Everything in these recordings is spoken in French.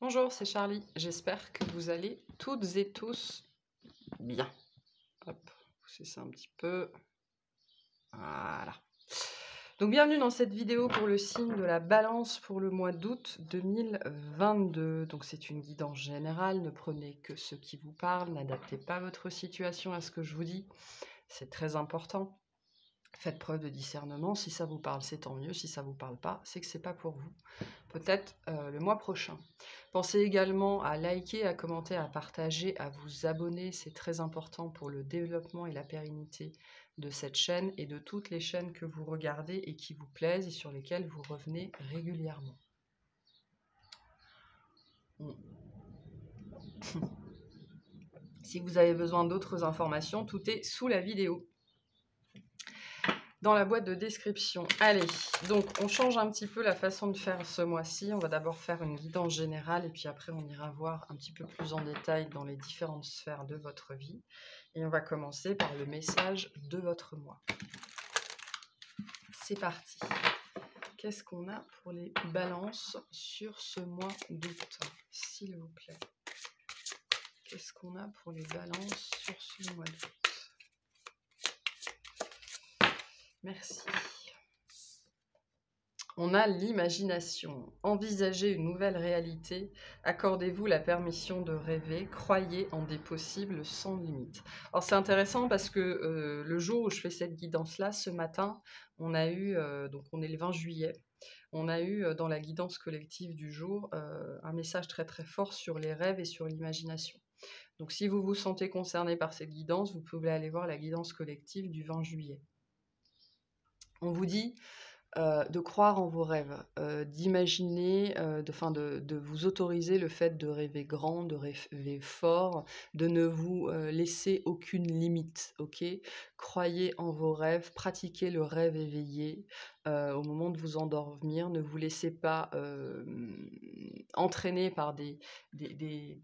Bonjour, c'est Charlie. J'espère que vous allez toutes et tous bien. Hop, pousser ça un petit peu. Voilà. Donc bienvenue dans cette vidéo pour le signe de la Balance pour le mois d'août 2022. Donc c'est une guidance générale, ne prenez que ce qui vous parle, n'adaptez pas votre situation à ce que je vous dis. C'est très important. Faites preuve de discernement. Si ça vous parle, c'est tant mieux. Si ça vous parle pas, c'est que c'est pas pour vous. Peut-être le mois prochain. Pensez également à liker, à commenter, à partager, à vous abonner. C'est très important pour le développement et la pérennité de cette chaîne et de toutes les chaînes que vous regardez et qui vous plaisent et sur lesquelles vous revenez régulièrement. Si vous avez besoin d'autres informations, tout est sous la vidéo, dans la boîte de description. Allez, donc on change un petit peu la façon de faire ce mois-ci. On va d'abord faire une guidance générale et puis après on ira voir un petit peu plus en détail dans les différentes sphères de votre vie. Et on va commencer par le message de votre mois. C'est parti. Qu'est-ce qu'on a pour les balances sur ce mois d'août, s'il vous plaît? Qu'est-ce qu'on a pour les balances sur ce mois d'août? Merci. On a l'imagination. Envisagez une nouvelle réalité. Accordez-vous la permission de rêver. Croyez en des possibles sans limite. Alors c'est intéressant parce que le jour où je fais cette guidance-là, ce matin, on a eu, donc on est le 20 juillet, on a eu dans la guidance collective du jour un message très très fort sur les rêves et sur l'imagination. Donc si vous vous sentez concerné par cette guidance, vous pouvez aller voir la guidance collective du 20 juillet. On vous dit de croire en vos rêves, d'imaginer, de vous autoriser le fait de rêver grand, de rêver fort, de ne vous laisser aucune limite, ok? Croyez en vos rêves, pratiquez le rêve éveillé au moment de vous endormir, ne vous laissez pas entraîner par des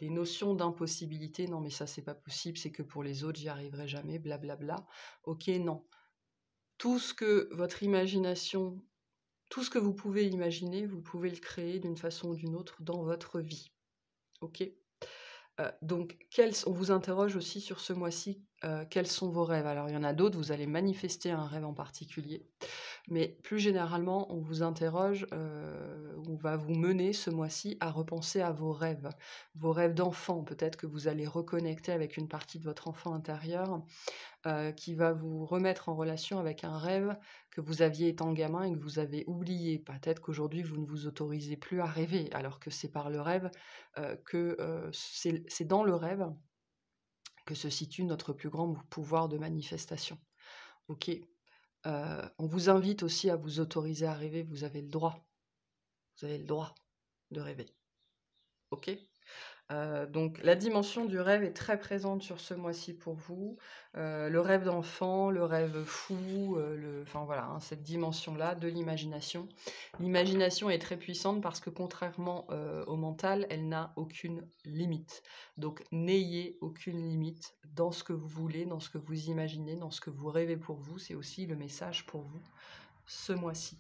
notions d'impossibilité. Non mais ça c'est pas possible, c'est que pour les autres j'y arriverai jamais, blablabla. Ok, non. Tout ce que votre imagination, tout ce que vous pouvez imaginer, vous pouvez le créer d'une façon ou d'une autre dans votre vie. Ok? Donc, on vous interroge aussi sur ce mois-ci, quels sont vos rêves? Alors, il y en a d'autres, vous allez manifester un rêve en particulier. Mais plus généralement, on vous interroge, on va vous mener ce mois-ci à repenser à vos rêves d'enfant. Peut-être que vous allez reconnecter avec une partie de votre enfant intérieur qui va vous remettre en relation avec un rêve que vous aviez étant gamin et que vous avez oublié. Peut-être qu'aujourd'hui, vous ne vous autorisez plus à rêver, alors que c'est par le rêve c'est dans le rêve que se situe notre plus grand pouvoir de manifestation. Ok. On vous invite aussi à vous autoriser à rêver, vous avez le droit. Vous avez le droit de rêver. Ok? Donc la dimension du rêve est très présente sur ce mois-ci pour vous. Le rêve d'enfant, le rêve fou, enfin voilà, hein, cette dimension-là de l'imagination. L'imagination est très puissante parce que contrairement au mental, elle n'a aucune limite. Donc n'ayez aucune limite dans ce que vous voulez, dans ce que vous imaginez, dans ce que vous rêvez pour vous. C'est aussi le message pour vous ce mois-ci.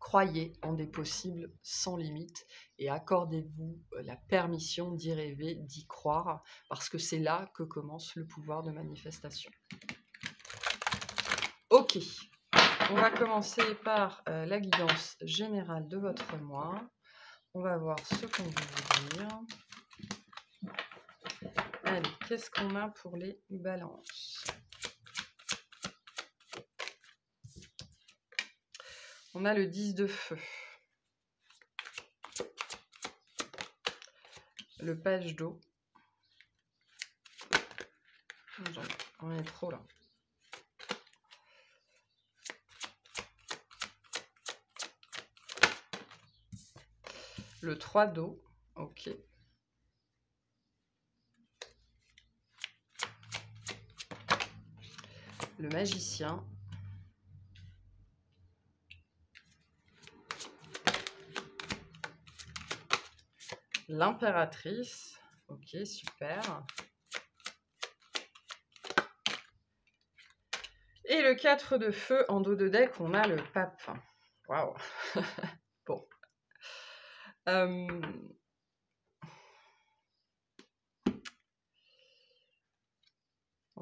Croyez en des possibles sans limite et accordez-vous la permission d'y rêver, d'y croire, parce que c'est là que commence le pouvoir de manifestation. Ok, on va commencer par la guidance générale de votre mois. On va voir ce qu'on veut vous dire. Allez, qu'est-ce qu'on a pour les balances? On a le 10 de feu. Le page d'eau. On est trop là. Le 3 d'eau. Ok. Le magicien. L'impératrice. Ok, super. Et le 4 de feu en dos de deck, on a le pape. Waouh. Bon.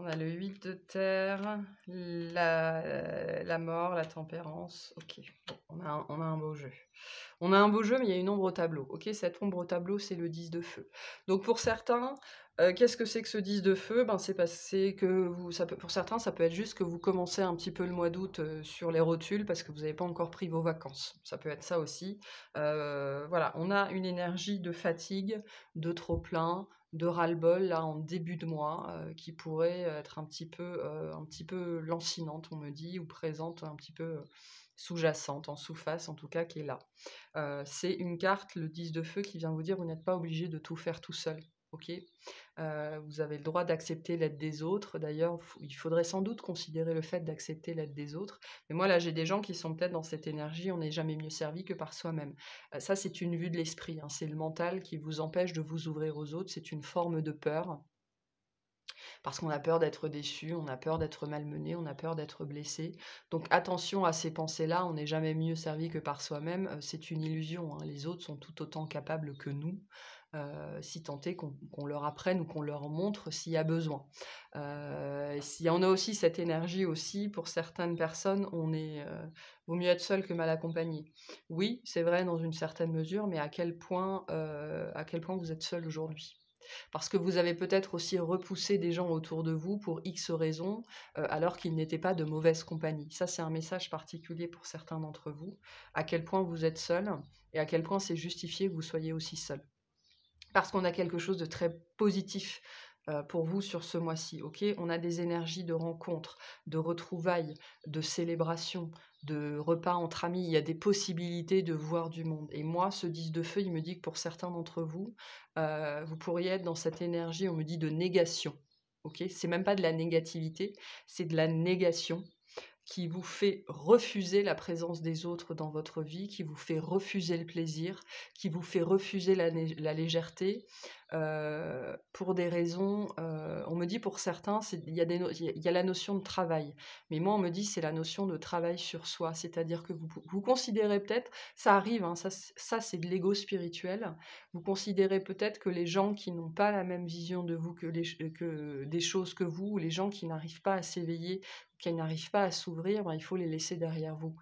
On a le 8 de terre, la mort, la tempérance. Ok, bon, on a un beau jeu. On a un beau jeu, mais il y a une ombre au tableau. Ok, cette ombre au tableau, c'est le 10 de feu. Donc pour certains, qu'est-ce que c'est que ce 10 de feu? Ben, c'est que pour certains, ça peut être juste que vous commencez un petit peu le mois d'août sur les rotules parce que vous n'avez pas encore pris vos vacances. Ça peut être ça aussi. Voilà, on a une énergie de fatigue, de trop-plein, de ras-le-bol là en début de mois qui pourrait être un petit peu lancinante, on me dit, ou présente un petit peu sous-jacente, en sous-face en tout cas, qui est là. C'est une carte, le 10 de feu, qui vient vous dire vous n'êtes pas obligé de tout faire tout seul. Ok, vous avez le droit d'accepter l'aide des autres. D'ailleurs, il faudrait sans doute considérer le fait d'accepter l'aide des autres. Mais moi, là, j'ai des gens qui sont peut-être dans cette énergie, on n'est jamais mieux servi que par soi-même. Ça, c'est une vue de l'esprit, hein. C'est le mental qui vous empêche de vous ouvrir aux autres. C'est une forme de peur. Parce qu'on a peur d'être déçu, on a peur d'être malmené, on a peur d'être blessé. Donc attention à ces pensées-là, on n'est jamais mieux servi que par soi-même. C'est une illusion, hein. Les autres sont tout autant capables que nous. Si tant est qu'on leur apprenne ou qu'on leur montre s'il y a besoin. On a aussi cette énergie aussi, pour certaines personnes, vaut mieux être seul que mal accompagné. Oui, c'est vrai dans une certaine mesure, mais à quel point vous êtes seul aujourd'hui? Parce que vous avez peut-être aussi repoussé des gens autour de vous pour X raisons, alors qu'ils n'étaient pas de mauvaise compagnie. Ça, c'est un message particulier pour certains d'entre vous, à quel point vous êtes seul et à quel point c'est justifié que vous soyez aussi seul. Parce qu'on a quelque chose de très positif pour vous sur ce mois-ci, ok? On a des énergies de rencontre, de retrouvailles, de célébration, de repas entre amis. Il y a des possibilités de voir du monde. Et moi, ce 10 de feu, il me dit que pour certains d'entre vous, vous pourriez être dans cette énergie, on me dit, de négation. Ok? C'est même pas de la négativité, c'est de la négation qui vous fait refuser la présence des autres dans votre vie, qui vous fait refuser le plaisir, qui vous fait refuser la légèreté, pour des raisons, on me dit pour certains, il y a la notion de travail, mais moi on me dit c'est la notion de travail sur soi, c'est-à-dire que vous considérez peut-être, ça arrive, hein, ça c'est de l'ego spirituel, vous considérez peut-être que les gens qui n'ont pas la même vision de vous que des choses que vous, ou les gens qui n'arrivent pas à s'éveiller, qui n'arrivent pas à s'ouvrir, ben, il faut les laisser derrière vous.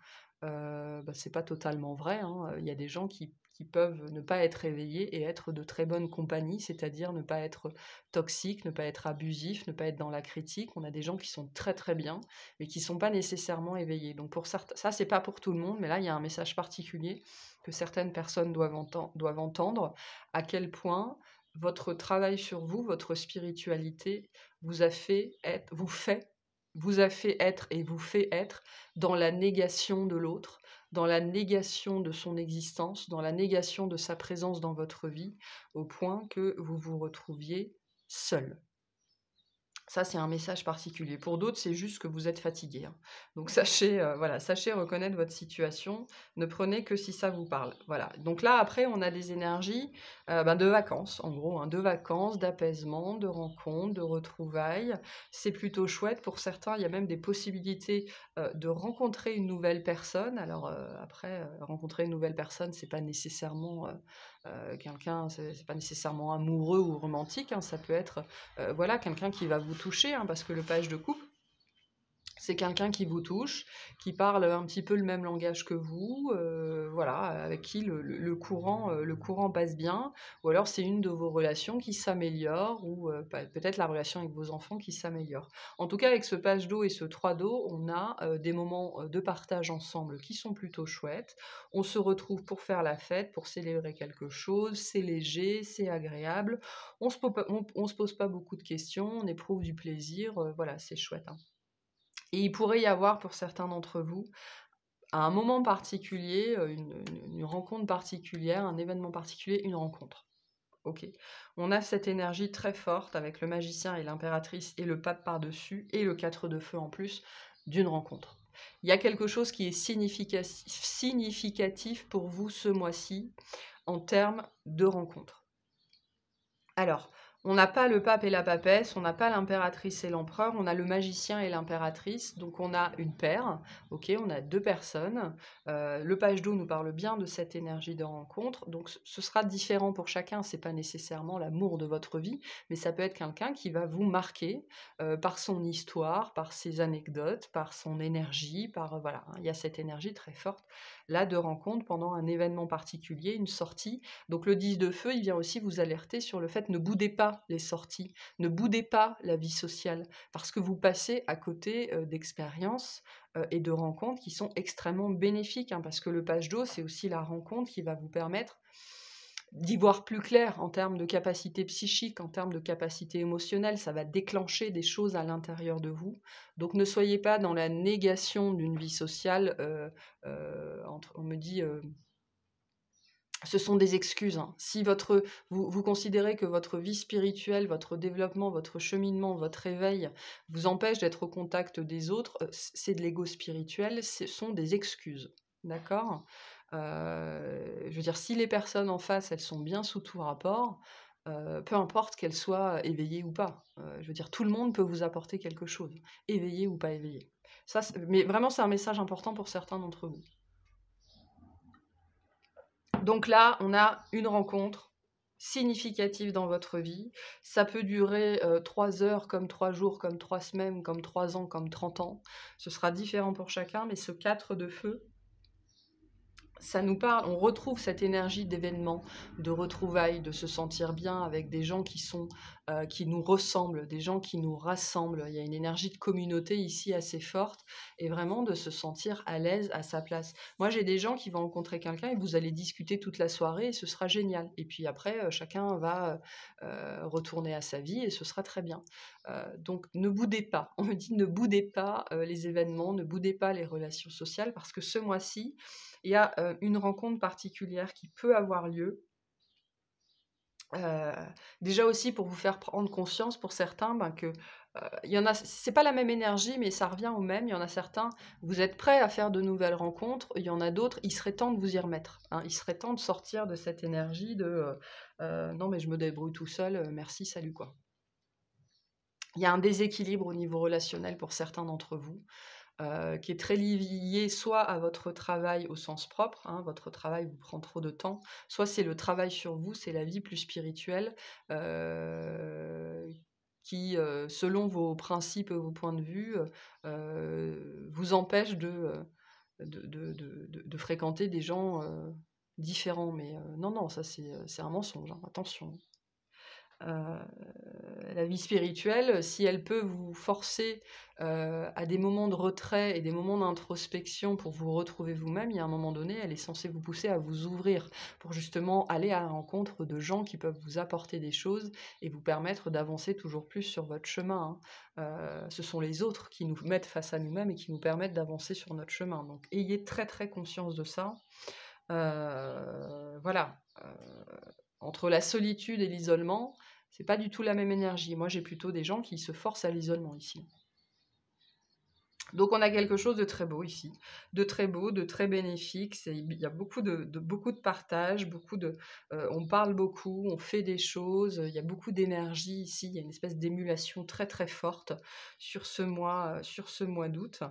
C'est pas totalement vrai, hein. Il y a des gens qui peuvent ne pas être éveillés et être de très bonne compagnie, c'est-à-dire ne pas être toxiques, ne pas être abusifs, ne pas être dans la critique. On a des gens qui sont très très bien, mais qui sont pas nécessairement éveillés. Donc pour certains, ça c'est pas pour tout le monde, mais là il y a un message particulier que certaines personnes doivent entendre, à quel point votre travail sur vous, votre spiritualité vous a fait être, vous a fait être et vous fait être dans la négation de l'autre, dans la négation de son existence, dans la négation de sa présence dans votre vie, au point que vous vous retrouviez seul. Ça, c'est un message particulier. Pour d'autres, c'est juste que vous êtes fatigué, hein. Donc sachez, sachez reconnaître votre situation. Ne prenez que si ça vous parle. Voilà. Donc là, après, on a des énergies de vacances, en gros, hein, de vacances, d'apaisement, de rencontres, de retrouvailles. C'est plutôt chouette. Pour certains, il y a même des possibilités de rencontrer une nouvelle personne. Alors après, rencontrer une nouvelle personne, c'est pas nécessairement quelqu'un, c'est pas nécessairement amoureux ou romantique, hein. Ça peut être voilà, quelqu'un qui va vous toucher, hein, parce que le page de coupe, c'est quelqu'un qui vous touche, qui parle un petit peu le même langage que vous, voilà, avec qui le courant passe bien, ou alors c'est une de vos relations qui s'améliore, ou peut-être la relation avec vos enfants qui s'améliore. En tout cas, avec ce page d'eau et ce 3 d'eau, on a des moments de partage ensemble qui sont plutôt chouettes. On se retrouve pour faire la fête, pour célébrer quelque chose, c'est léger, c'est agréable, on se pose pas beaucoup de questions, on éprouve du plaisir, voilà, c'est chouette, hein. Et il pourrait y avoir pour certains d'entre vous, à un moment particulier, une rencontre particulière, un événement particulier, une rencontre. Ok. On a cette énergie très forte avec le magicien et l'impératrice et le pape par-dessus et le 4 de feu en plus d'une rencontre. Il y a quelque chose qui est significatif pour vous ce mois-ci en termes de rencontre. Alors, On n'a pas le pape et la papesse, on n'a pas l'impératrice et l'empereur, on a le magicien et l'impératrice, donc on a une paire, ok, on a deux personnes. Le page d'eau nous parle bien de cette énergie de rencontre, donc ce sera différent pour chacun, c'est pas nécessairement l'amour de votre vie, mais ça peut être quelqu'un qui va vous marquer par son histoire, par ses anecdotes, par son énergie, par voilà, hein, il y a cette énergie très forte là de rencontre pendant un événement particulier, une sortie. Donc le 10 de feu, il vient aussi vous alerter sur le fait ne boudez pas les sorties, ne boudez pas la vie sociale, parce que vous passez à côté d'expériences et de rencontres qui sont extrêmement bénéfiques, hein, parce que le page d'eau, c'est aussi la rencontre qui va vous permettre d'y voir plus clair en termes de capacité psychique, en termes de capacité émotionnelle, ça va déclencher des choses à l'intérieur de vous. Donc ne soyez pas dans la négation d'une vie sociale. On me dit ce sont des excuses, hein. Si vous considérez que votre vie spirituelle, votre développement, votre cheminement, votre éveil vous empêche d'être au contact des autres, c'est de l'ego spirituel, ce sont des excuses. D'accord? Je veux dire, si les personnes en face, elles sont bien sous tout rapport, peu importe qu'elles soient éveillées ou pas. Je veux dire, tout le monde peut vous apporter quelque chose, éveillé ou pas éveillé. Ça, mais vraiment, c'est un message important pour certains d'entre vous. Donc là, on a une rencontre significative dans votre vie. Ça peut durer 3 heures, comme 3 jours, comme 3 semaines, comme 3 ans, comme 30 ans. Ce sera différent pour chacun, mais ce 4 de feu, ça nous parle, on retrouve cette énergie d'événement, de retrouvailles, de se sentir bien avec des gens qui nous ressemblent, des gens qui nous rassemblent. Il y a une énergie de communauté ici assez forte et vraiment de se sentir à l'aise à sa place. Moi, j'ai des gens qui vont rencontrer quelqu'un et vous allez discuter toute la soirée et ce sera génial. Et puis après, chacun va retourner à sa vie et ce sera très bien. Donc ne boudez pas, on me dit ne boudez pas les événements, ne boudez pas les relations sociales parce que ce mois-ci, il y a une rencontre particulière qui peut avoir lieu. Déjà aussi pour vous faire prendre conscience pour certains que il y en a, c'est pas la même énergie, mais ça revient au même. Il y en a certains, vous êtes prêts à faire de nouvelles rencontres. Il y en a d'autres, il serait temps de vous y remettre, hein. Il serait temps de sortir de cette énergie de non mais je me débrouille tout seul, merci, salut quoi. Il y a un déséquilibre au niveau relationnel pour certains d'entre vous. Qui est très lié soit à votre travail au sens propre, hein, votre travail vous prend trop de temps, soit c'est le travail sur vous, c'est la vie plus spirituelle qui, selon vos principes et vos points de vue, vous empêche de fréquenter des gens différents. Mais non, non, ça c'est un mensonge, hein, attention. La vie spirituelle, si elle peut vous forcer à des moments de retrait et des moments d'introspection pour vous retrouver vous-même, il y a un moment donné, elle est censée vous pousser à vous ouvrir pour justement aller à la rencontre de gens qui peuvent vous apporter des choses et vous permettre d'avancer toujours plus sur votre chemin, hein. Ce sont les autres qui nous mettent face à nous-mêmes et qui nous permettent d'avancer sur notre chemin. Donc ayez très très conscience de ça. Voilà. Entre la solitude et l'isolement, c'est pas du tout la même énergie. Moi, j'ai plutôt des gens qui se forcent à l'isolement ici. Donc on a quelque chose de très beau ici, de très beau, de très bénéfique. Il y a beaucoup de partage, on parle beaucoup, on fait des choses. Il y a beaucoup d'énergie ici. Il y a une espèce d'émulation très très forte sur ce mois d'août.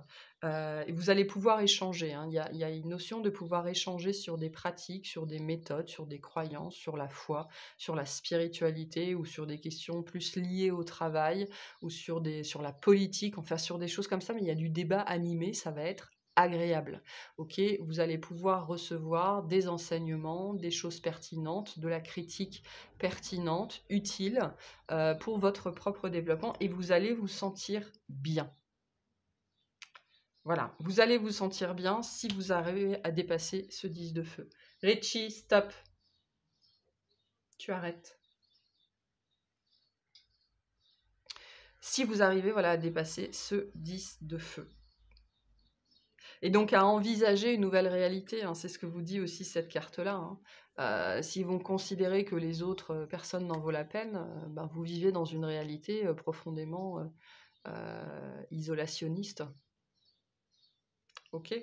Et vous allez pouvoir échanger, hein. Il y a une notion de pouvoir échanger sur des pratiques, sur des méthodes, sur des croyances, sur la foi, sur la spiritualité ou sur des questions plus liées au travail ou sur la politique, enfin sur des choses comme ça, mais il y a du débat animé, ça va être agréable. Ok, vous allez pouvoir recevoir des enseignements, des choses pertinentes, de la critique pertinente, utile pour votre propre développement et vous allez vous sentir bien. Voilà, vous allez vous sentir bien si vous arrivez à dépasser ce 10 de feu. Richie, stop. Tu arrêtes. Si vous arrivez à dépasser ce 10 de feu. Et donc à envisager une nouvelle réalité, hein, c'est ce que vous dit aussi cette carte-là. Hein. Si vous considérez que les autres personnes n'en vaut la peine, vous vivez dans une réalité profondément isolationniste. Ok ?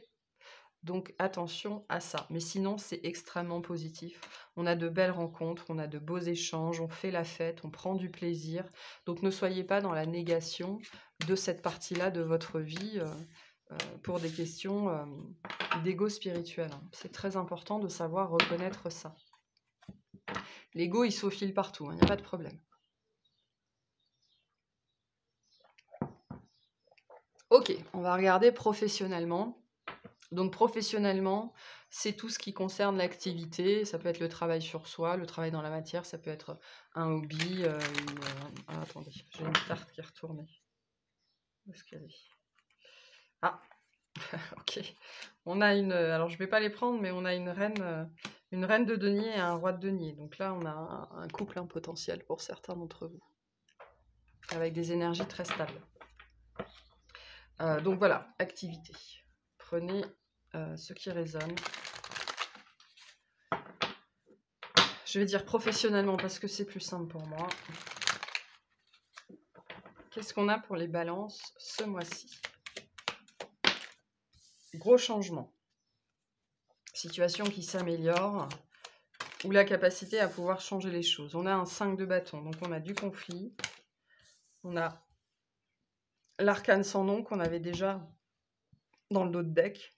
Donc attention à ça. Mais sinon, c'est extrêmement positif. On a de belles rencontres, on a de beaux échanges, on fait la fête, on prend du plaisir. Donc ne soyez pas dans la négation de cette partie-là de votre vie pour des questions d'ego spirituel. C'est très important de savoir reconnaître ça. L'ego, il se faufile partout, il n'y a pas de problème. Ok, on va regarder professionnellement. Donc professionnellement, c'est tout ce qui concerne l'activité. Ça peut être le travail sur soi, le travail dans la matière, ça peut être un hobby. Ah, attendez, j'ai une carte qui est retournée. Où est-ce qu'elle est? Ah, ok. On a une. Alors je ne vais pas les prendre, mais on a une reine de denier et un roi de denier. Donc là, on a un couple potentiel pour certains d'entre vous, avec des énergies très stables. Donc voilà, activité. Prenez ce qui résonne. Je vais dire professionnellement parce que c'est plus simple pour moi. Qu'est-ce qu'on a pour les balances ce mois-ci? Gros changement. Situation qui s'améliore ou la capacité à pouvoir changer les choses. On a un 5 de bâton, donc on a du conflit. On a l'arcane sans nom qu'on avait déjà dans le dos de deck.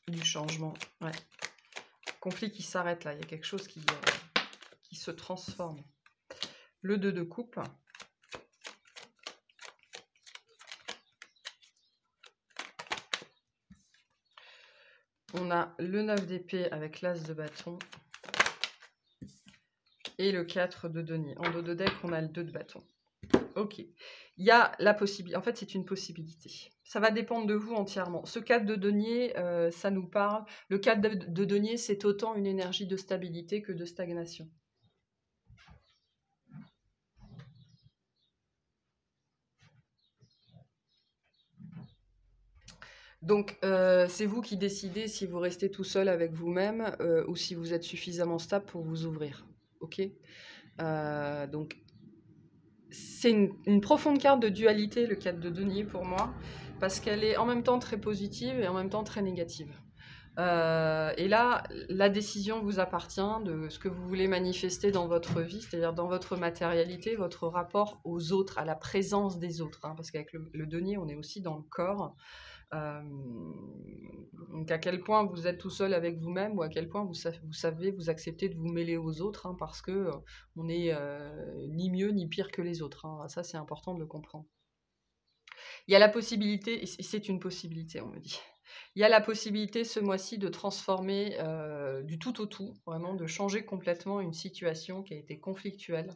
Du changement, ouais. Conflit qui s'arrête là, il y a quelque chose qui se transforme. Le 2 de coupe. On a le 9 d'épée avec l'as de bâton. Et le 4 de denier. En dos de deck, on a le 2 de bâton. Ok. Il y a la possibilité. En fait, c'est une possibilité. Ça va dépendre de vous entièrement. Ce 4 de denier, ça nous parle. Le 4 de denier, c'est autant une énergie de stabilité que de stagnation. Donc, c'est vous qui décidez si vous restez tout seul avec vous-même ou si vous êtes suffisamment stable pour vous ouvrir. Ok. Donc, c'est une profonde carte de dualité, le 4 de denier pour moi, parce qu'elle est en même temps très positive et en même temps très négative. Et là, la décision vous appartient de ce que vous voulez manifester dans votre vie, c'est-à-dire dans votre matérialité, votre rapport aux autres, à la présence des autres. Parce qu'avec le denier, on est aussi dans le corps. Donc à quel point vous êtes tout seul avec vous-même ou à quel point vous savez vous accepter de vous mêler aux autres parce que on n'est ni mieux ni pire que les autres. Ça, c'est important de le comprendre. Il y a la possibilité, et c'est une possibilité, on me dit. Il y a la possibilité ce mois-ci de transformer du tout au tout, vraiment de changer complètement une situation qui a été conflictuelle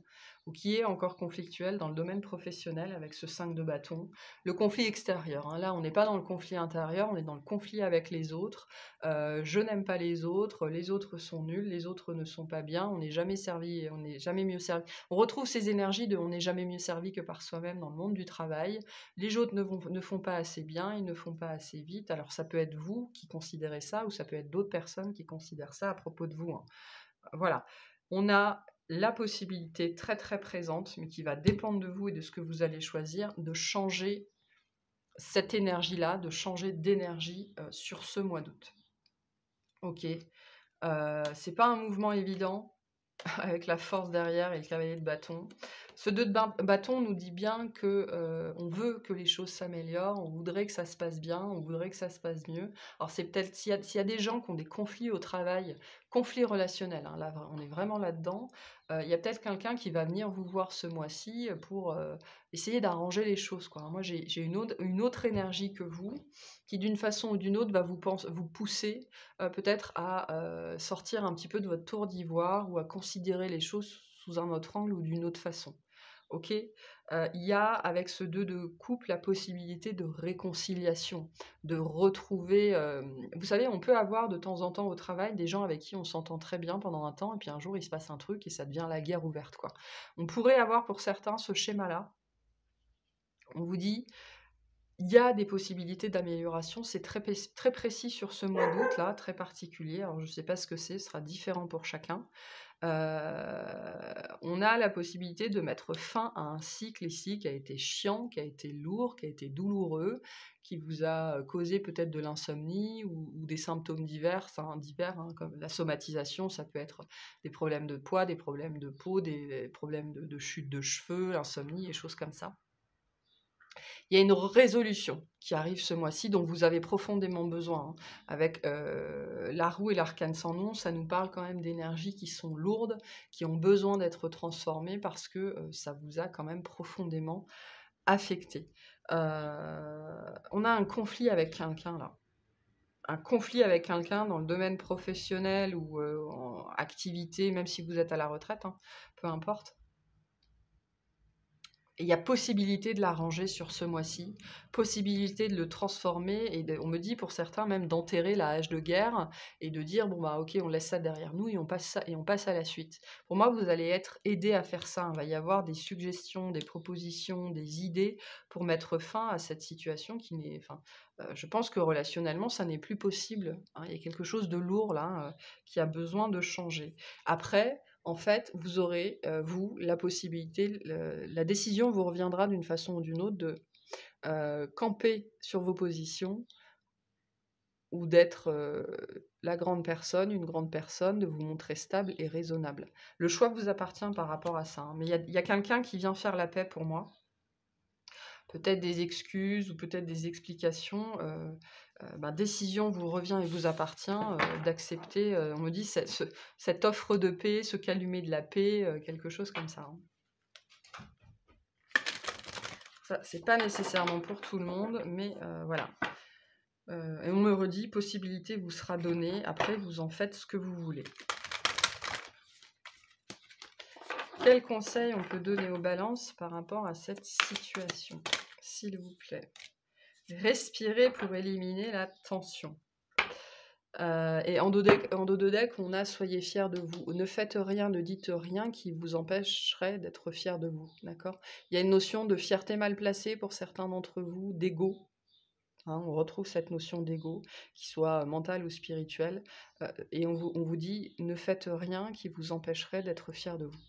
ou qui est encore conflictuelle dans le domaine professionnel avec ce 5 de bâton. Le conflit extérieur, là on n'est pas dans le conflit intérieur, on est dans le conflit avec les autres. Je n'aime pas les autres sont nuls, les autres ne sont pas bien, on n'est jamais servi, on n'est jamais mieux servi. On retrouve ces énergies de on n'est jamais mieux servi que par soi-même dans le monde du travail. Les autres ne font pas assez bien, ils ne font pas assez vite. Alors ça peut être vous qui considérez ça, ou ça peut être d'autres personnes qui considèrent ça à propos de vous. Voilà. On a la possibilité très très présente, mais qui va dépendre de vous et de ce que vous allez choisir, de changer cette énergie-là, de changer d'énergie sur ce mois d'août. Ok. C'est pas un mouvement évident, avec la force derrière et le cavalier de bâton. Ce 2 de bâton nous dit bien que on veut que les choses s'améliorent, on voudrait que ça se passe bien, on voudrait que ça se passe mieux. Alors c'est peut-être s'il y a des gens qui ont des conflits au travail, conflits relationnels, là on est vraiment là-dedans, il y a peut-être quelqu'un qui va venir vous voir ce mois-ci pour essayer d'arranger les choses, quoi. Moi j'ai une autre énergie que vous, qui d'une façon ou d'une autre va vous pousser peut-être à sortir un petit peu de votre tour d'ivoire ou à considérer les choses sous un autre angle ou d'une autre façon. Ok, il y a avec ce 2 de coupe la possibilité de réconciliation, de retrouver. Vous savez, on peut avoir de temps en temps au travail des gens avec qui on s'entend très bien pendant un temps et puis un jour il se passe un truc et ça devient la guerre ouverte, quoi. On pourrait avoir pour certains ce schéma-là. On vous dit, il y a des possibilités d'amélioration, c'est très précis sur ce mois d'août là, très particulier. Alors je ne sais pas ce que c'est, ce sera différent pour chacun. On a la possibilité de mettre fin à un cycle ici qui a été chiant, qui a été lourd, qui a été douloureux, qui vous a causé peut-être de l'insomnie ou des symptômes divers, comme la somatisation, ça peut être des problèmes de poids, des problèmes de peau, des problèmes de chute de cheveux, l'insomnie et choses comme ça. Il y a une résolution qui arrive ce mois-ci dont vous avez profondément besoin. Avec la roue et l'arcane sans nom, ça nous parle quand même d'énergies qui sont lourdes, qui ont besoin d'être transformées parce que ça vous a quand même profondément affecté. On a un conflit avec quelqu'un là. Un conflit avec quelqu'un dans le domaine professionnel ou en activité, même si vous êtes à la retraite, hein, peu importe. Et il y a possibilité de l'arranger sur ce mois-ci, possibilité de le transformer, et on me dit pour certains même d'enterrer la hache de guerre et de dire bon bah ok, on laisse ça derrière nous et on passe à la suite. Pour moi, vous allez être aidé à faire ça. Il va y avoir des suggestions, des propositions, des idées pour mettre fin à cette situation qui n'est. Enfin, je pense que relationnellement, ça n'est plus possible, hein. Il y a quelque chose de lourd là qui a besoin de changer. Après. En fait, vous aurez, vous, la possibilité, la décision vous reviendra d'une façon ou d'une autre de camper sur vos positions ou d'être la grande personne, une grande personne, de vous montrer stable et raisonnable. Le choix vous appartient par rapport à ça, hein. Mais il y a quelqu'un qui vient faire la paix pour moi. Peut-être des excuses ou peut-être des explications. Décision vous revient et vous appartient d'accepter, on me dit, cette offre de paix, ce calumet de la paix, quelque chose comme ça, hein. Ça, c'est pas nécessairement pour tout le monde, mais voilà. Et on me redit, possibilité vous sera donnée, après vous en faites ce que vous voulez. Quel conseil on peut donner aux balances par rapport à cette situation, s'il vous plaît? Respirez pour éliminer la tension. Et en dos de deck, on a soyez fiers de vous. Ne faites rien, ne dites rien qui vous empêcherait d'être fiers de vous. D'accord? Il y a une notion de fierté mal placée pour certains d'entre vous, d'ego. Hein, on retrouve cette notion d'ego, qui soit mentale ou spirituelle. Et on vous dit, ne faites rien qui vous empêcherait d'être fiers de vous.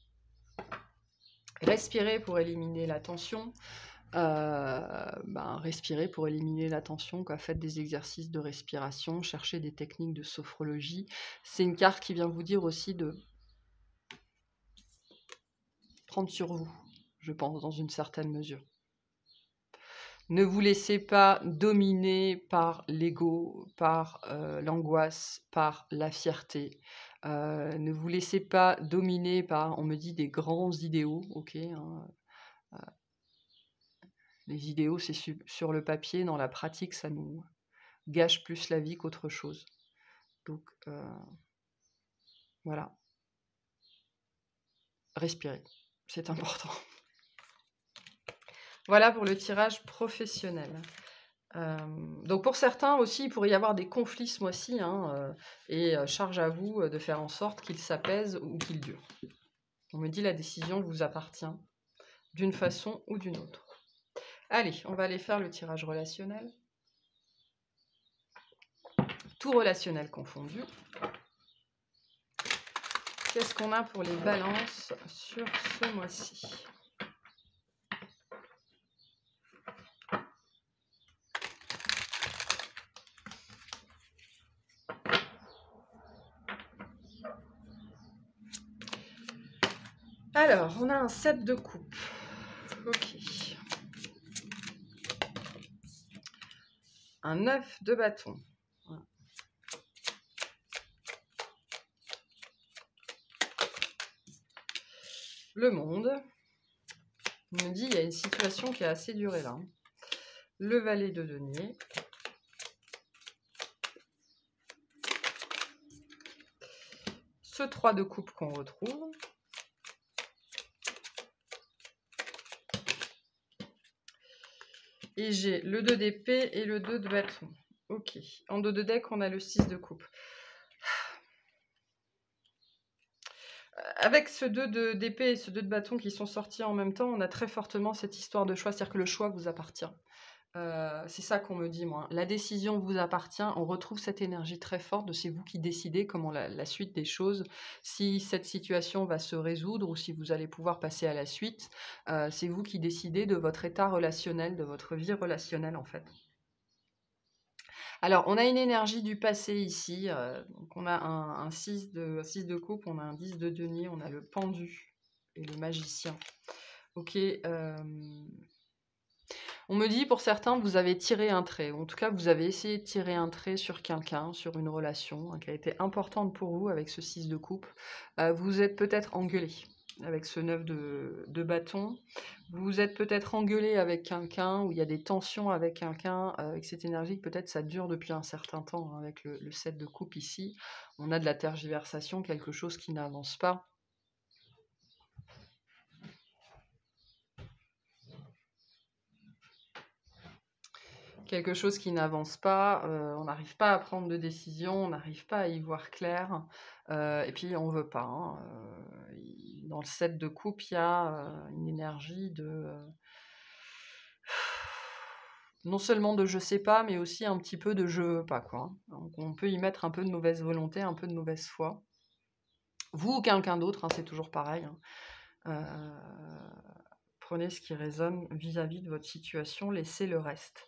Respirez pour éliminer la tension. Respirez pour éliminer la tension, quoi. Faites des exercices de respiration, cherchez des techniques de sophrologie. C'est une carte qui vient vous dire aussi de prendre sur vous, je pense, dans une certaine mesure. Ne vous laissez pas dominer par l'ego, par l'angoisse, par la fierté. Ne vous laissez pas dominer par, on me dit, des grands idéaux, ok, hein. Les idéaux, c'est sur le papier, dans la pratique, ça nous gâche plus la vie qu'autre chose. Donc, voilà. Respirez, c'est important. Voilà pour le tirage professionnel. Donc pour certains aussi, il pourrait y avoir des conflits ce mois-ci, hein, et charge à vous de faire en sorte qu'ils s'apaisent ou qu'ils durent. On me dit la décision vous appartient d'une façon ou d'une autre. Allez, on va aller faire le tirage relationnel. Tout relationnel confondu. Qu'est-ce qu'on a pour les balances sur ce mois-ci? Alors, on a un 7 de coupe. Ok. Un 9 de bâton. Le monde. On me dit il y a une situation qui a assez duré là. Le valet de denier. Ce 3 de coupe qu'on retrouve. Et j'ai le 2 d'épée et le 2 de bâton. Ok. En dos de deck, on a le 6 de coupe. Avec ce 2 d'épée et ce 2 de bâton qui sont sortis en même temps, on a très fortement cette histoire de choix, c'est-à-dire que le choix vous appartient. C'est ça qu'on me dit, moi. La décision vous appartient. On retrouve cette énergie très forte de c'est vous qui décidez comment la suite des choses, si cette situation va se résoudre ou si vous allez pouvoir passer à la suite. C'est vous qui décidez de votre état relationnel, de votre vie relationnelle, en fait. Alors, on a une énergie du passé ici. Donc on a un 6 de coupe, on a un 10 de denier, on a le pendu et le magicien. Ok. On me dit, pour certains, vous avez tiré un trait, ou en tout cas, vous avez essayé de tirer un trait sur quelqu'un, sur une relation qui a été importante pour vous avec ce 6 de coupe. Vous êtes peut-être engueulé avec ce 9 de bâton. Vous êtes peut-être engueulé avec quelqu'un, ou il y a des tensions avec quelqu'un, avec cette énergie que peut-être ça dure depuis un certain temps, avec le 7 de coupe ici. On a de la tergiversation, quelque chose qui n'avance pas. Quelque chose qui n'avance pas, on n'arrive pas à prendre de décision, on n'arrive pas à y voir clair, et puis on veut pas, hein, dans le 7 de coupe, il y a, une énergie de, non seulement de «je sais pas», mais aussi un petit peu de «je veux pas», quoi, hein. Donc on peut y mettre un peu de mauvaise volonté, un peu de mauvaise foi. Vous ou quelqu'un d'autre, hein, c'est toujours pareil, hein. Prenez ce qui résonne vis-à-vis de votre situation, laissez le reste.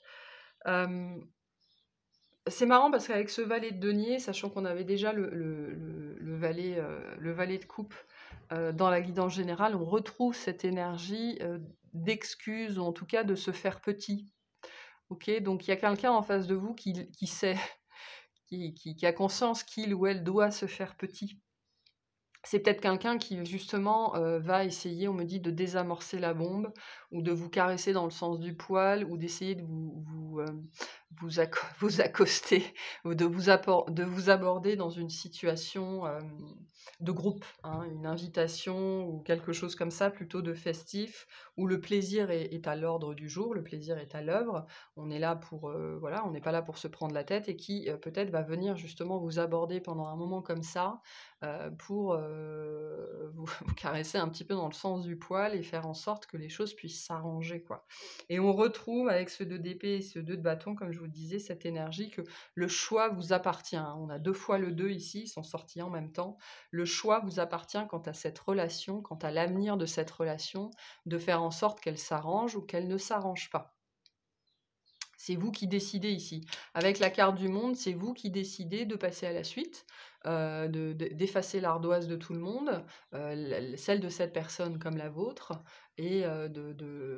C'est marrant parce qu'avec ce valet de denier, sachant qu'on avait déjà le valet de coupe dans la guidance générale, on retrouve cette énergie d'excuse, ou en tout cas de se faire petit. Ok, donc il y a quelqu'un en face de vous qui sait, qui a conscience qu'il ou elle doit se faire petit. C'est peut-être quelqu'un qui justement va essayer, on me dit, de désamorcer la bombe, ou de vous caresser dans le sens du poil, ou d'essayer de vous accoster, ou de vous aborder dans une situation de groupe, hein, une invitation ou quelque chose comme ça, plutôt de festif, où le plaisir est à l'ordre du jour, le plaisir est à l'œuvre. On est là pour, voilà, on n'est pas là pour se prendre la tête, et qui peut-être va venir justement vous aborder pendant un moment comme ça, pour vous caresser un petit peu dans le sens du poil et faire en sorte que les choses puissent s'arranger, quoi. Et on retrouve avec ce 2 d'épée et ce 2 de bâton, comme je vous disais, cette énergie que le choix vous appartient, hein. On a 2 fois le 2 ici, ils sont sortis en même temps. Le choix vous appartient quant à cette relation, quant à l'avenir de cette relation, de faire en sorte qu'elle s'arrange ou qu'elle ne s'arrange pas. C'est vous qui décidez ici. Avec la carte du monde, c'est vous qui décidez de passer à la suite, d'effacer l'ardoise de tout le monde, celle de cette personne comme la vôtre, et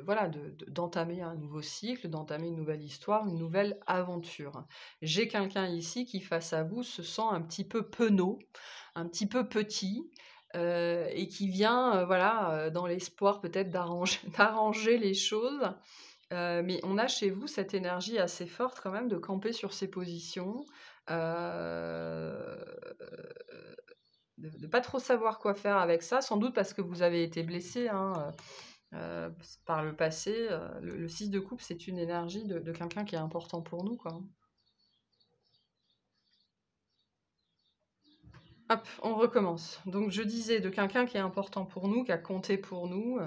voilà, d'entamer un nouveau cycle, d'entamer une nouvelle histoire, une nouvelle aventure. J'ai quelqu'un ici qui, face à vous, se sent un petit peu penaud, un petit peu petit, et qui vient, voilà, dans l'espoir peut-être d'arranger les choses. Mais on a chez vous cette énergie assez forte quand même de camper sur ses positions, de pas trop savoir quoi faire avec ça, sans doute parce que vous avez été blessé, hein, par le passé. Le 6 de coupe, c'est une énergie de quelqu'un qui est important pour nous, quoi, hein. Hop, on recommence. Donc je disais, de quelqu'un qui est important pour nous, qui a compté pour nous.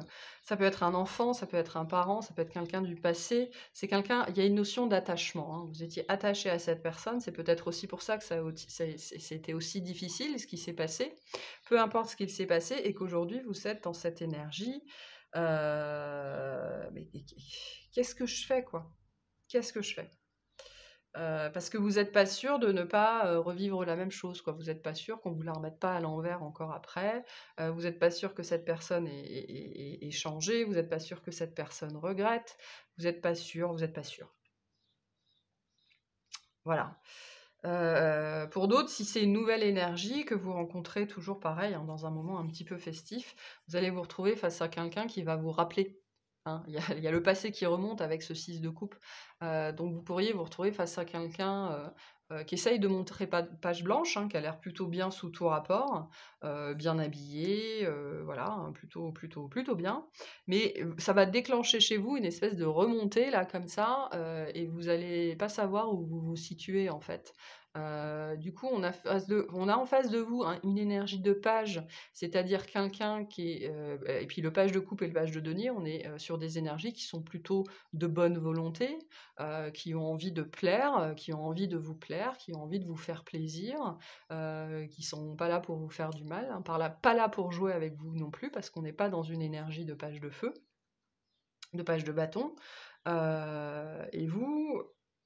Ça peut être un enfant, ça peut être un parent, ça peut être quelqu'un du passé. C'est quelqu'un, il y a une notion d'attachement, hein. Vous étiez attaché à cette personne, c'est peut-être aussi pour ça que c'était aussi difficile ce qui s'est passé. Peu importe ce qu'il s'est passé, et qu'aujourd'hui vous êtes dans cette énergie. Mais qu'est-ce que je fais, quoi? Qu'est-ce que je fais? Parce que vous n'êtes pas sûr de ne pas revivre la même chose, quoi. Vous n'êtes pas sûr qu'on ne vous la remette pas à l'envers encore après. Vous n'êtes pas sûr que cette personne ait changé. Vous n'êtes pas sûr que cette personne regrette. Vous n'êtes pas sûr, vous n'êtes pas sûr. Voilà. Pour d'autres, si c'est une nouvelle énergie que vous rencontrez, toujours pareil, hein, dans un moment un petit peu festif, vous allez vous retrouver face à quelqu'un qui va vous rappeler, hein. Il y a le passé qui remonte avec ce 6 de coupe. Donc vous pourriez vous retrouver face à quelqu'un qui essaye de montrer page blanche, hein, qui a l'air plutôt bien sous tout rapport, bien habillé, voilà, hein, plutôt bien. Mais ça va déclencher chez vous une espèce de remontée, là, comme ça, et vous allez pas savoir où vous vous situez, en fait. Du coup, on a en face de vous une énergie de page, c'est-à-dire quelqu'un qui est... et puis le page de coupe et le page de denier, on est sur des énergies qui sont plutôt de bonne volonté, qui ont envie de plaire, qui ont envie de vous plaire, qui ont envie de vous faire plaisir, qui sont pas là pour vous faire du mal, hein, pas là pour jouer avec vous non plus, parce qu'on n'est pas dans une énergie de page de feu, de page de bâton. Et vous,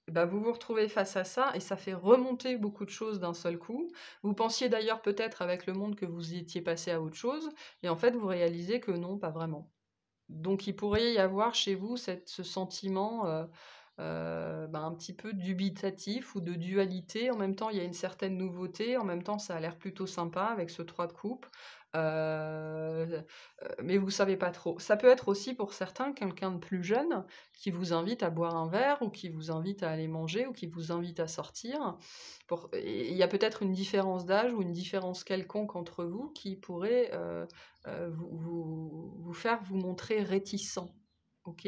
bah, vous vous retrouvez face à ça, et ça fait remonter beaucoup de choses d'un seul coup. Vous pensiez d'ailleurs peut-être avec le monde que vous étiez passé à autre chose, et en fait vous réalisez que non, pas vraiment. Donc il pourrait y avoir chez vous ce sentiment un petit peu dubitatif ou de dualité. En même temps, il y a une certaine nouveauté. En même temps, ça a l'air plutôt sympa avec ce 3 de coupe. Mais vous savez pas trop. Ça peut être aussi pour certains quelqu'un de plus jeune qui vous invite à boire un verre ou qui vous invite à aller manger ou qui vous invite à sortir. Et il y a peut-être une différence d'âge ou une différence quelconque entre vous qui pourrait vous faire vous montrer réticent. Ok.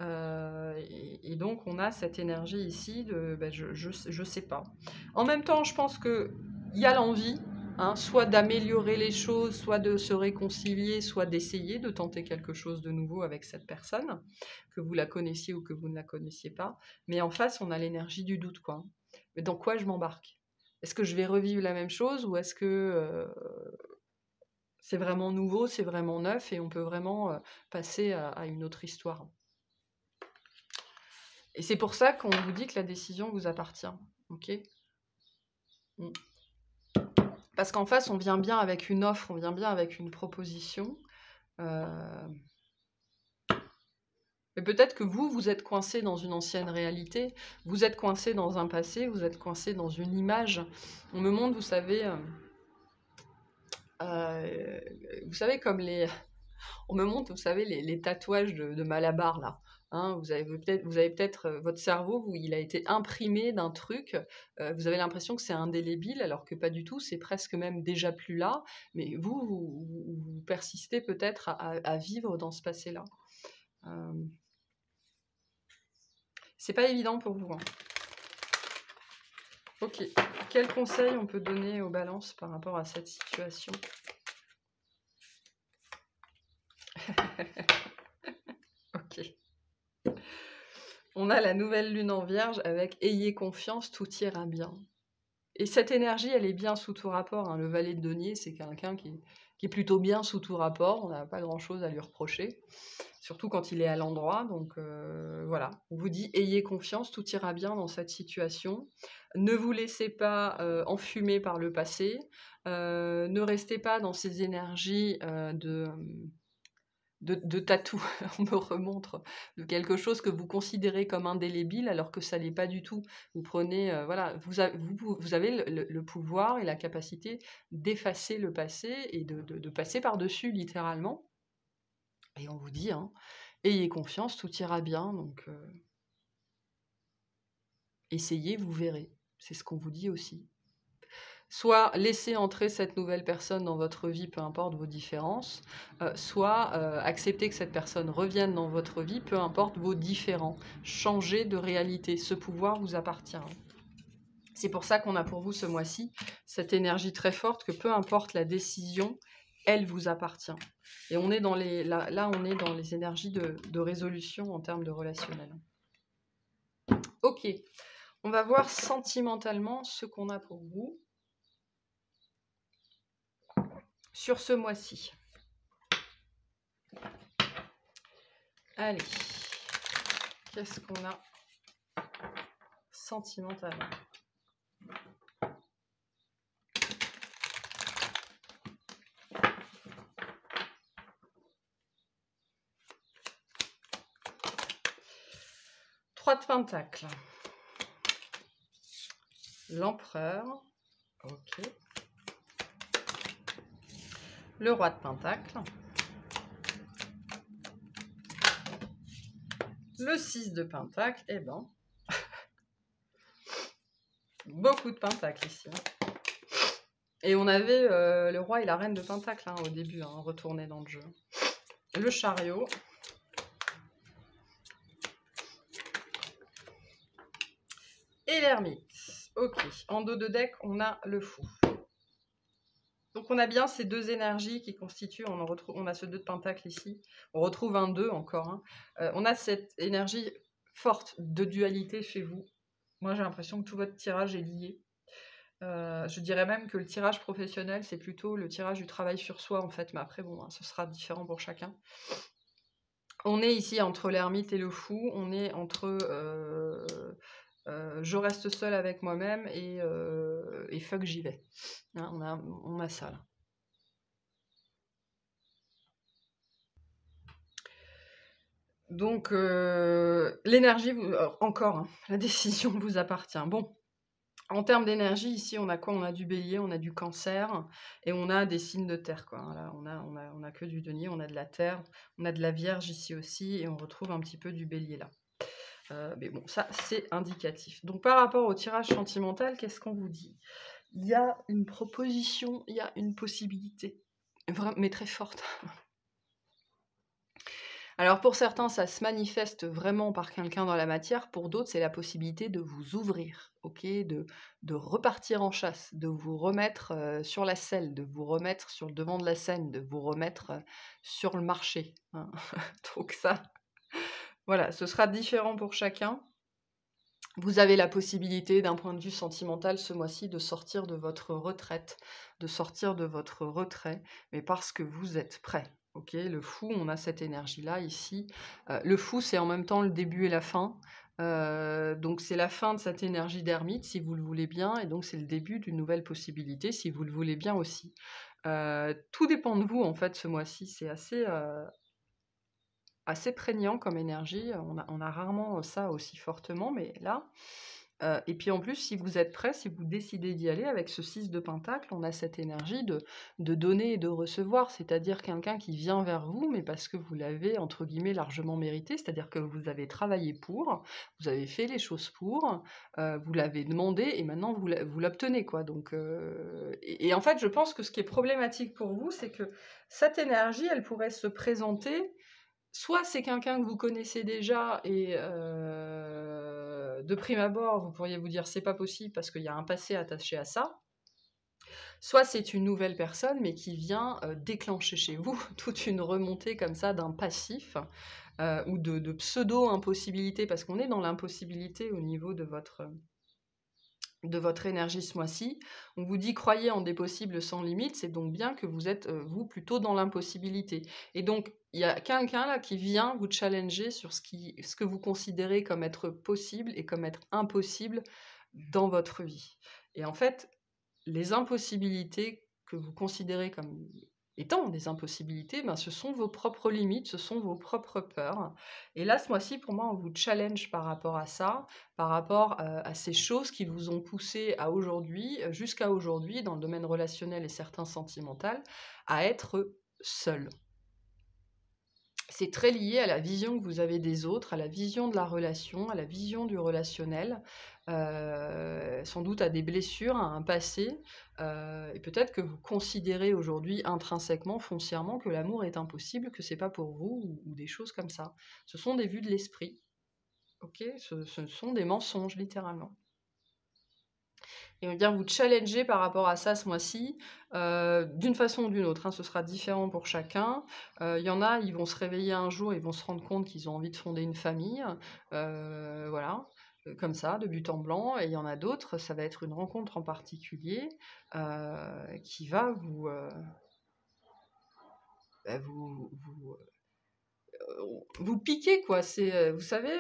Et donc on a cette énergie ici de je sais pas. En même temps, je pense qu'il y a l'envie, hein, soit d'améliorer les choses, soit de se réconcilier, soit d'essayer de tenter quelque chose de nouveau avec cette personne, que vous la connaissiez ou que vous ne la connaissiez pas. Mais en face, on a l'énergie du doute, quoi. Mais dans quoi je m'embarque? Est-ce que je vais revivre la même chose, ou est-ce que c'est vraiment nouveau, c'est vraiment neuf, et on peut vraiment passer à une autre histoire? Et c'est pour ça qu'on vous dit que la décision vous appartient. Ok. Parce qu'en face, on vient bien avec une offre, on vient bien avec une proposition. Mais peut-être que vous êtes coincé dans une ancienne réalité, vous êtes coincé dans un passé, vous êtes coincé dans une image. On me montre, vous savez, comme les... On me montre, vous savez, les tatouages de Malabar, là. Hein, vous avez peut-être votre cerveau, il a été imprimé d'un truc, vous avez l'impression que c'est indélébile, alors que pas du tout, c'est presque même déjà plus là, mais vous persistez peut-être à vivre dans ce passé-là. C'est pas évident pour vous, hein. Ok, quel conseil on peut donner aux balances par rapport à cette situation? Ok. On a la nouvelle lune en Vierge avec « Ayez confiance, tout ira bien ». Et cette énergie, elle est bien sous tout rapport, hein. Le valet de denier, c'est quelqu'un qui est plutôt bien sous tout rapport. On n'a pas grand-chose à lui reprocher, surtout quand il est à l'endroit. Donc voilà, on vous dit « Ayez confiance, tout ira bien dans cette situation ». Ne vous laissez pas enfumer par le passé. Ne restez pas dans ces énergies de tatou, on me remontre, de quelque chose que vous considérez comme indélébile alors que ça l'est pas du tout. Vous prenez, voilà, vous avez le pouvoir et la capacité d'effacer le passé et de passer par-dessus littéralement. Et on vous dit, hein, ayez confiance, tout ira bien, donc essayez, vous verrez. C'est ce qu'on vous dit aussi. Soit laissez entrer cette nouvelle personne dans votre vie, peu importe vos différences, soit acceptez que cette personne revienne dans votre vie, peu importe vos différends. Changez de réalité, ce pouvoir vous appartient. C'est pour ça qu'on a pour vous ce mois-ci cette énergie très forte que peu importe la décision, elle vous appartient. Et on est dans là, on est dans les énergies de résolution en termes de relationnel. Ok, on va voir sentimentalement ce qu'on a pour vous sur ce mois-ci. Allez, qu'est-ce qu'on a sentimentalement? Trois de pentacles. L'empereur. Ok. Le roi de pentacles. Le 6 de pentacles. Eh ben. Beaucoup de pentacles ici. Et on avait le roi et la reine de pentacles au début, retournés dans le jeu. Le chariot. Et l'ermite. Ok, en dos de deck, on a le fou. Donc on a bien ces deux énergies qui constituent, on a ce 2 de pentacle ici, on retrouve un 2 encore, hein. On a cette énergie forte de dualité chez vous. Moi j'ai l'impression que tout votre tirage est lié. Je dirais même que le tirage professionnel, c'est plutôt le tirage du travail sur soi en fait, mais après bon, hein, ce sera différent pour chacun. On est ici entre l'ermite et le fou, on est entre je reste seule avec moi-même et fuck j'y vais. Hein, on a ça là. Donc l'énergie, encore, hein, la décision vous appartient. Bon, en termes d'énergie, ici on a quoi? On a du bélier, on a du cancer et on a des signes de terre, quoi. Voilà, on a que du denier, on a de la terre, on a de la vierge ici aussi et on retrouve un petit peu du bélier là. Mais bon, ça c'est indicatif. Donc par rapport au tirage sentimental, qu'est-ce qu'on vous dit? Il y a une proposition, il y a une possibilité, mais très forte. Alors pour certains, ça se manifeste vraiment par quelqu'un dans la matière, pour d'autres, c'est la possibilité de vous ouvrir, ok, de repartir en chasse, de vous remettre sur la selle, de vous remettre sur le devant de la scène, de vous remettre sur le marché, hein. Donc ça, voilà, ce sera différent pour chacun. Vous avez la possibilité, d'un point de vue sentimental, ce mois-ci, de sortir de votre retraite, de sortir de votre retrait, mais parce que vous êtes prêt. Ok, le fou, on a cette énergie-là ici. Le fou, c'est en même temps le début et la fin. Donc c'est la fin de cette énergie d'ermite, si vous le voulez bien, et donc c'est le début d'une nouvelle possibilité, si vous le voulez bien aussi. Tout dépend de vous, en fait, ce mois-ci. C'est assez prégnant comme énergie. On a rarement ça aussi fortement, mais là. Et puis en plus, si vous êtes prêt, si vous décidez d'y aller avec ce 6 de pentacle, on a cette énergie de donner et de recevoir, c'est-à-dire quelqu'un qui vient vers vous, mais parce que vous l'avez, entre guillemets, largement mérité, c'est-à-dire que vous avez travaillé pour, vous avez fait les choses pour, vous l'avez demandé et maintenant vous l'obtenez, quoi. Donc, et en fait, je pense que ce qui est problématique pour vous, c'est que cette énergie, elle pourrait se présenter. Soit c'est quelqu'un que vous connaissez déjà et de prime abord, vous pourriez vous dire c'est pas possible parce qu'il y a un passé attaché à ça. Soit c'est une nouvelle personne mais qui vient déclencher chez vous toute une remontée comme ça d'un passif ou de pseudo-impossibilité parce qu'on est dans l'impossibilité au niveau de votre énergie ce mois-ci. On vous dit croyez en des possibles sans limite, c'est donc bien que vous êtes, vous, plutôt dans l'impossibilité. Et donc, il y a quelqu'un là qui vient vous challenger sur ce que vous considérez comme être possible et comme être impossible dans votre vie. Et en fait, les impossibilités que vous considérez comme étant des impossibilités, ben, ce sont vos propres limites, ce sont vos propres peurs. Et là, ce mois-ci, pour moi, on vous challenge par rapport à ça, par rapport à ces choses qui vous ont poussé à aujourd'hui, jusqu'à aujourd'hui, dans le domaine relationnel et certains sentimental, à être seul. C'est très lié à la vision que vous avez des autres, à la vision de la relation, à la vision du relationnel, sans doute à des blessures, à un passé, et peut-être que vous considérez aujourd'hui intrinsèquement, foncièrement, que l'amour est impossible, que c'est pas pour vous, ou des choses comme ça. Ce sont des vues de l'esprit, ok? Ce sont des mensonges, littéralement. Et on vient vous challenger par rapport à ça ce mois-ci, d'une façon ou d'une autre, hein, ce sera différent pour chacun. Il y en a, ils vont se réveiller un jour, ils vont se rendre compte qu'ils ont envie de fonder une famille, voilà, comme ça, de but en blanc. Et il y en a d'autres, ça va être une rencontre en particulier qui va vous piquer, quoi. C'est, vous savez,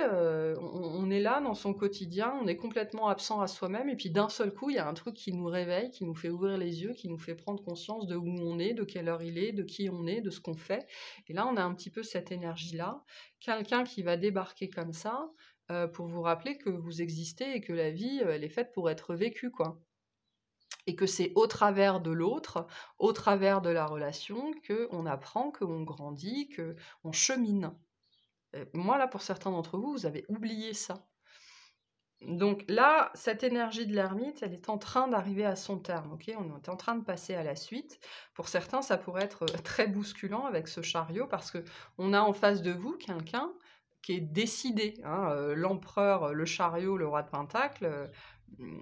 on est là dans son quotidien, on est complètement absent à soi-même, et puis d'un seul coup, il y a un truc qui nous réveille, qui nous fait ouvrir les yeux, qui nous fait prendre conscience de où on est, de quelle heure il est, de qui on est, de ce qu'on fait. Et là, on a un petit peu cette énergie-là. Quelqu'un qui va débarquer comme ça, pour vous rappeler que vous existez et que la vie, elle est faite pour être vécue, quoi. Et que c'est au travers de l'autre, au travers de la relation, qu'on apprend, qu'on grandit, qu'on chemine. Moi, là, pour certains d'entre vous, vous avez oublié ça. Donc là, cette énergie de l'ermite, elle est en train d'arriver à son terme, ok? On est en train de passer à la suite. Pour certains, ça pourrait être très bousculant avec ce chariot, parce qu'on a en face de vous quelqu'un qui est décidé, hein, l'empereur, le chariot, le roi de Pentacle,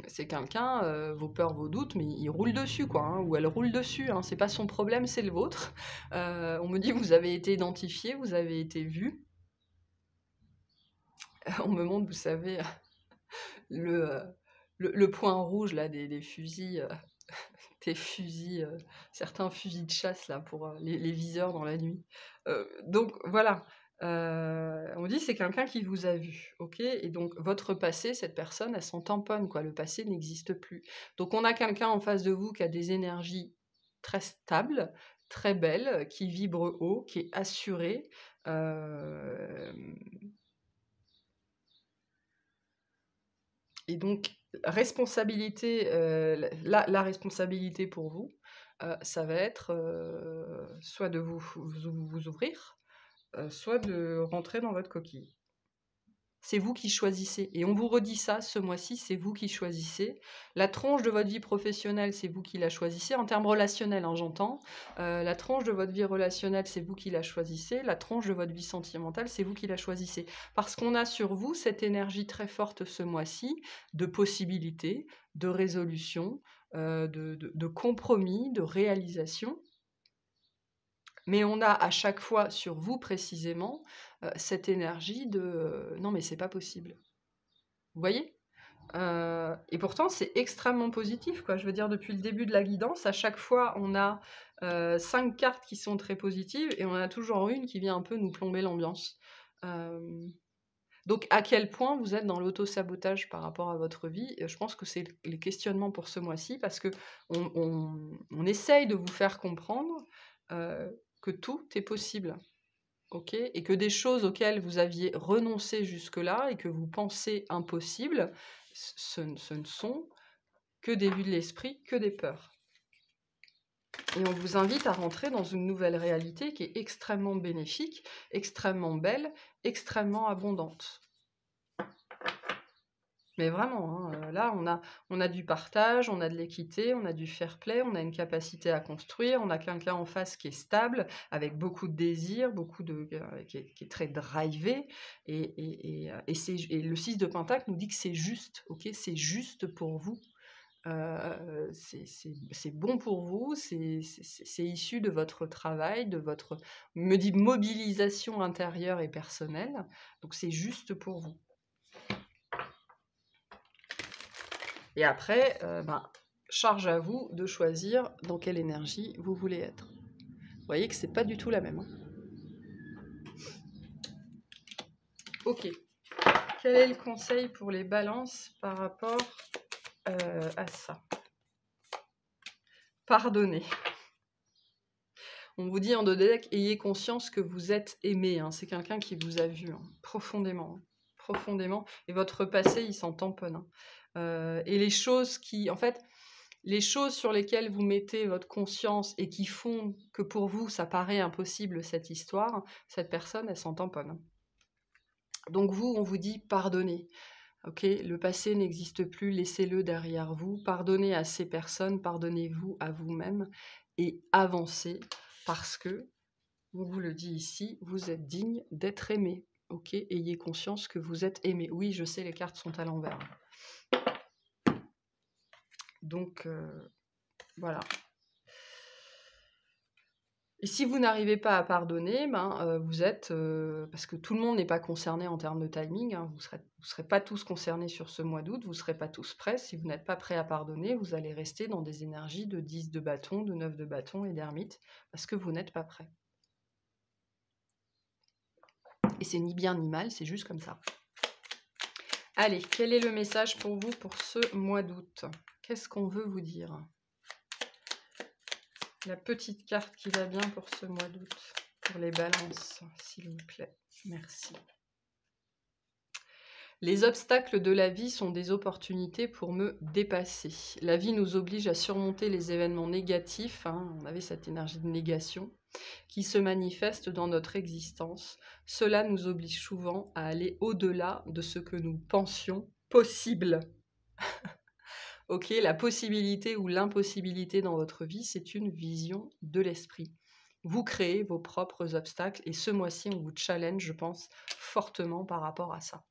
C'est quelqu'un, vos peurs, vos doutes, mais il roule dessus, quoi, hein, ou elle roule dessus, hein, c'est pas son problème, c'est le vôtre. On me dit: «Vous avez été identifié, vous avez été vu». On me montre, vous savez, le, le point rouge là des fusils, des fusils, certains fusils de chasse là pour, les viseurs dans la nuit. Donc voilà, on dit: «C'est quelqu'un qui vous a vu», OK? Et donc votre passé, cette personne, elle s'en tamponne quoi, le passé n'existe plus. Donc on a quelqu'un en face de vous qui a des énergies très stables, très belles, qui vibre haut, qui est assuré, hem et donc responsabilité, la responsabilité pour vous, ça va être, soit de vous ouvrir, soit de rentrer dans votre coquille. C'est vous qui choisissez et on vous redit ça ce mois-ci, c'est vous qui choisissez. La tranche de votre vie professionnelle, c'est vous qui la choisissez. En termes relationnels, hein, j'entends. La tranche de votre vie relationnelle, c'est vous qui la choisissez. La tranche de votre vie sentimentale, c'est vous qui la choisissez. Parce qu'on a sur vous cette énergie très forte ce mois-ci de possibilités, de résolution, de compromis, de réalisation. Mais on a à chaque fois sur vous précisément, cette énergie de, «Non mais c'est pas possible». Vous voyez? Et pourtant c'est extrêmement positif quoi. Je veux dire depuis le début de la guidance, à chaque fois on a, 5 cartes qui sont très positives et on en a toujours une qui vient un peu nous plomber l'ambiance. Hem, donc à quel point vous êtes dans l'auto-sabotage par rapport à votre vie? Je pense que c'est les questionnements pour ce mois-ci parce qu'on on essaye de vous faire comprendre, que tout est possible. OK? Et que des choses auxquelles vous aviez renoncé jusque-là et que vous pensez impossibles, ce ne sont que des vues de l'esprit, que des peurs. Et on vous invite à rentrer dans une nouvelle réalité qui est extrêmement bénéfique, extrêmement belle, extrêmement abondante. Mais vraiment, hein, là, on a du partage, on a de l'équité, on a du fair play, on a une capacité à construire, on a quelqu'un en face qui est stable, avec beaucoup de désir, beaucoup de qui est très drivé et le 6 de pentacle nous dit que c'est juste, OK? C'est juste pour vous, c'est bon pour vous, c'est issu de votre travail, de votre me dit mobilisation intérieure et personnelle, donc c'est juste pour vous. Et après, charge à vous de choisir dans quelle énergie vous voulez être. Vous voyez que c'est pas du tout la même, hein. OK. Quel est le conseil pour les balances par rapport, à ça? Pardonnez. On vous dit en dos de deck: ayez conscience que vous êtes aimé, hein. C'est quelqu'un qui vous a vu, hein, profondément, profondément et votre passé, il s'en tamponne, hein. Et les choses qui en fait, les choses sur lesquelles vous mettez votre conscience et qui font que pour vous, ça paraît impossible cette histoire, cette personne, elle s'en tamponne, hein. Donc vous, on vous dit: «Pardonnez». OK? Le passé n'existe plus, laissez-le derrière vous. Pardonnez à ces personnes, pardonnez-vous à vous-même et avancez parce que, on vous le dit ici, vous êtes digne d'être aimé. OK? Ayez conscience que vous êtes aimé. Oui, je sais, les cartes sont à l'envers. Donc, voilà. Et si vous n'arrivez pas à pardonner, vous êtes, parce que tout le monde n'est pas concerné en termes de timing, hein, vous serez pas tous concernés sur ce mois d'août, vous serez pas tous prêts. Si vous n'êtes pas prêts à pardonner, vous allez rester dans des énergies de 10 de bâton, de 9 de bâton et d'ermite, parce que vous n'êtes pas prêts. Et c'est ni bien ni mal, c'est juste comme ça. Allez, quel est le message pour vous pour ce mois d'août? Qu'est-ce qu'on veut vous dire? La petite carte qui va bien pour ce mois d'août, pour les balances, s'il vous plaît. Merci. Les obstacles de la vie sont des opportunités pour me dépasser. La vie nous oblige à surmonter les événements négatifs, hein, on avait cette énergie de négation, qui se manifestent dans notre existence. Cela nous oblige souvent à aller au-delà de ce que nous pensions possible. OK, la possibilité ou l'impossibilité dans votre vie, c'est une vision de l'esprit. Vous créez vos propres obstacles et ce mois-ci, on vous challenge, je pense, fortement par rapport à ça.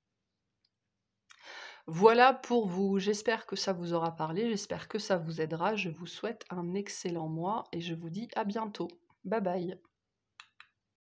Voilà pour vous. J'espère que ça vous aura parlé, j'espère que ça vous aidera. Je vous souhaite un excellent mois et je vous dis à bientôt. Bye bye.